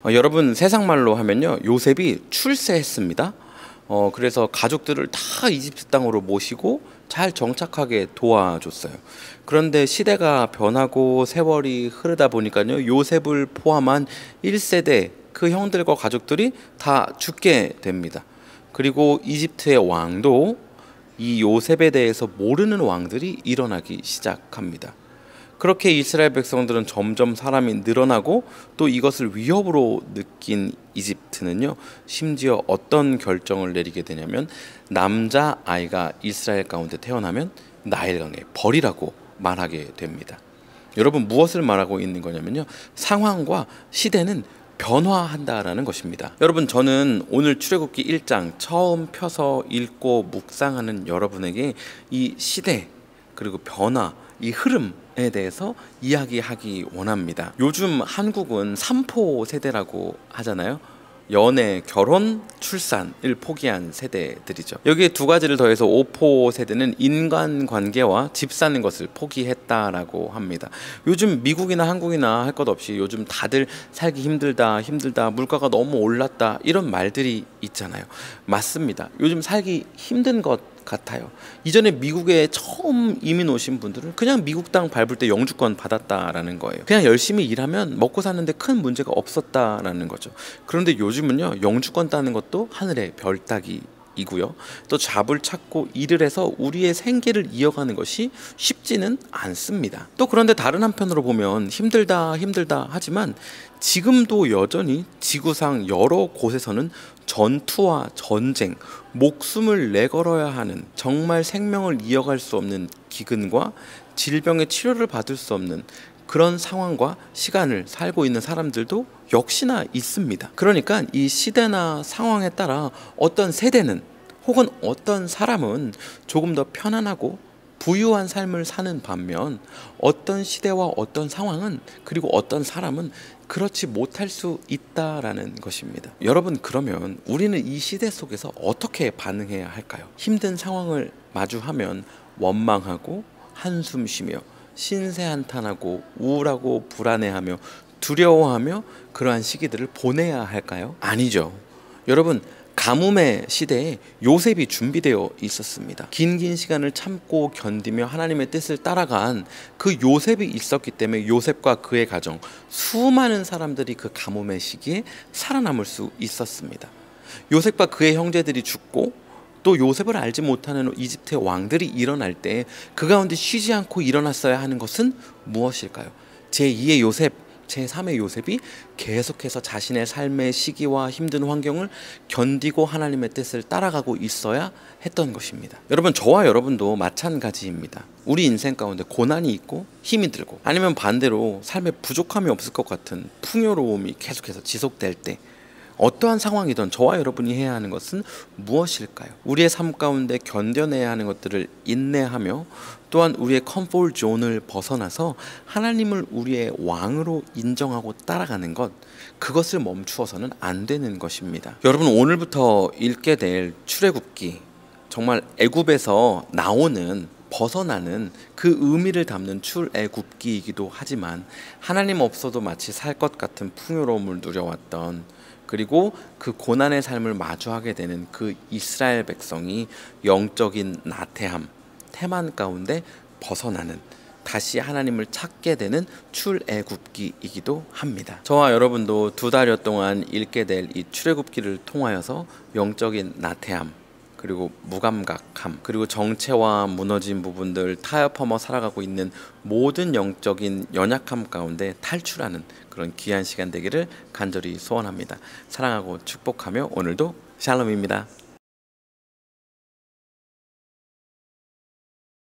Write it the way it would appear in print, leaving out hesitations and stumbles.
여러분 세상 말로 하면요, 요셉이 출세했습니다. 그래서 가족들을 다 이집트 땅으로 모시고 잘 정착하게 도와줬어요. 그런데 시대가 변하고 세월이 흐르다 보니까요, 요셉을 포함한 1세대 그 형들과 가족들이 다 죽게 됩니다. 그리고 이집트의 왕도 이 요셉에 대해서 모르는 왕들이 일어나기 시작합니다. 그렇게 이스라엘 백성들은 점점 사람이 늘어나고 또 이것을 위협으로 느낀 이집트는요, 심지어 어떤 결정을 내리게 되냐면 남자 아이가 이스라엘 가운데 태어나면 나일강에 버리라고 말하게 됩니다. 여러분, 무엇을 말하고 있는 거냐면요, 상황과 시대는 변화한다라는 것입니다. 여러분, 저는 오늘 출애굽기 1장 처음 펴서 읽고 묵상하는 여러분에게 이 시대 그리고 변화, 이 흐름에 대해서 이야기하기 원합니다. 요즘 한국은 3포 세대라고 하잖아요. 연애, 결혼, 출산을 포기한 세대들이죠. 여기에 두 가지를 더해서 5포 세대는 인간관계와 집 사는 것을 포기했다라고 합니다. 요즘 미국이나 한국이나 할 것 없이 요즘 다들 살기 힘들다, 물가가 너무 올랐다, 이런 말들이 있잖아요. 맞습니다. 요즘 살기 힘든 것 같아요. 이전에 미국에 처음 이민 오신 분들은 그냥 미국 땅 밟을 때 영주권 받았다라는 거예요. 그냥 열심히 일하면 먹고 사는데 큰 문제가 없었다라는 거죠. 그런데 요즘은요, 영주권 따는 것도 하늘의 별 따기이고요, 또 잡을 찾고 일을 해서 우리의 생계를 이어가는 것이 쉽지는 않습니다. 또 그런데 다른 한편으로 보면 힘들다 하지만 지금도 여전히 지구상 여러 곳에서는 전투와 전쟁, 목숨을 내걸어야 하는, 정말 생명을 이어갈 수 없는 기근과 질병의 치료를 받을 수 없는 그런 상황과 시간을 살고 있는 사람들도 역시나 있습니다. 그러니까 이 시대나 상황에 따라 어떤 세대는 혹은 어떤 사람은 조금 더 편안하고 부유한 삶을 사는 반면 어떤 시대와 어떤 상황은, 그리고 어떤 사람은 그렇지 못할 수 있다라는 것입니다. 여러분, 그러면 우리는 이 시대 속에서 어떻게 반응해야 할까요? 힘든 상황을 마주하면 원망하고 한숨 쉬며 신세한탄하고 우울하고 불안해하며 두려워하며 그러한 시기들을 보내야 할까요? 아니죠. 여러분, 가뭄의 시대에 요셉이 준비되어 있었습니다. 긴 시간을 참고 견디며 하나님의 뜻을 따라간 그 요셉이 있었기 때문에 요셉과 그의 가정, 수많은 사람들이 그 가뭄의 시기에 살아남을 수 있었습니다. 요셉과 그의 형제들이 죽고 또 요셉을 알지 못하는 이집트의 왕들이 일어날 때 그 가운데 쉬지 않고 일어났어야 하는 것은 무엇일까요? 제2의 요셉, 제3의 요셉이 계속해서 자신의 삶의 시기와 힘든 환경을 견디고 하나님의 뜻을 따라가고 있어야 했던 것입니다. 여러분, 저와 여러분도 마찬가지입니다. 우리 인생 가운데 고난이 있고 힘이 들고, 아니면 반대로 삶에 부족함이 없을 것 같은 풍요로움이 계속해서 지속될 때 어떠한 상황이든 저와 여러분이 해야 하는 것은 무엇일까요? 우리의 삶 가운데 견뎌내야 하는 것들을 인내하며, 또한 우리의 컴포트 존을 벗어나서 하나님을 우리의 왕으로 인정하고 따라가는 것, 그것을 멈추어서는 안 되는 것입니다. 여러분, 오늘부터 읽게 될 출애굽기, 정말 애굽에서 나오는, 벗어나는 그 의미를 담는 출애굽기이기도 하지만 하나님 없어도 마치 살 것 같은 풍요로움을 누려왔던, 그리고 그 고난의 삶을 마주하게 되는 그 이스라엘 백성이 영적인 나태함, 태만 가운데 벗어나는, 다시 하나님을 찾게 되는 출애굽기이기도 합니다. 저와 여러분도 2달여 동안 읽게 될 이 출애굽기를 통하여서 영적인 나태함, 그리고 무감각함, 그리고 정체와 무너진 부분들, 타협하며 살아가고 있는 모든 영적인 연약함 가운데 탈출하는 그런 귀한 시간 되기를 간절히 소원합니다. 사랑하고 축복하며 오늘도 샬롬입니다.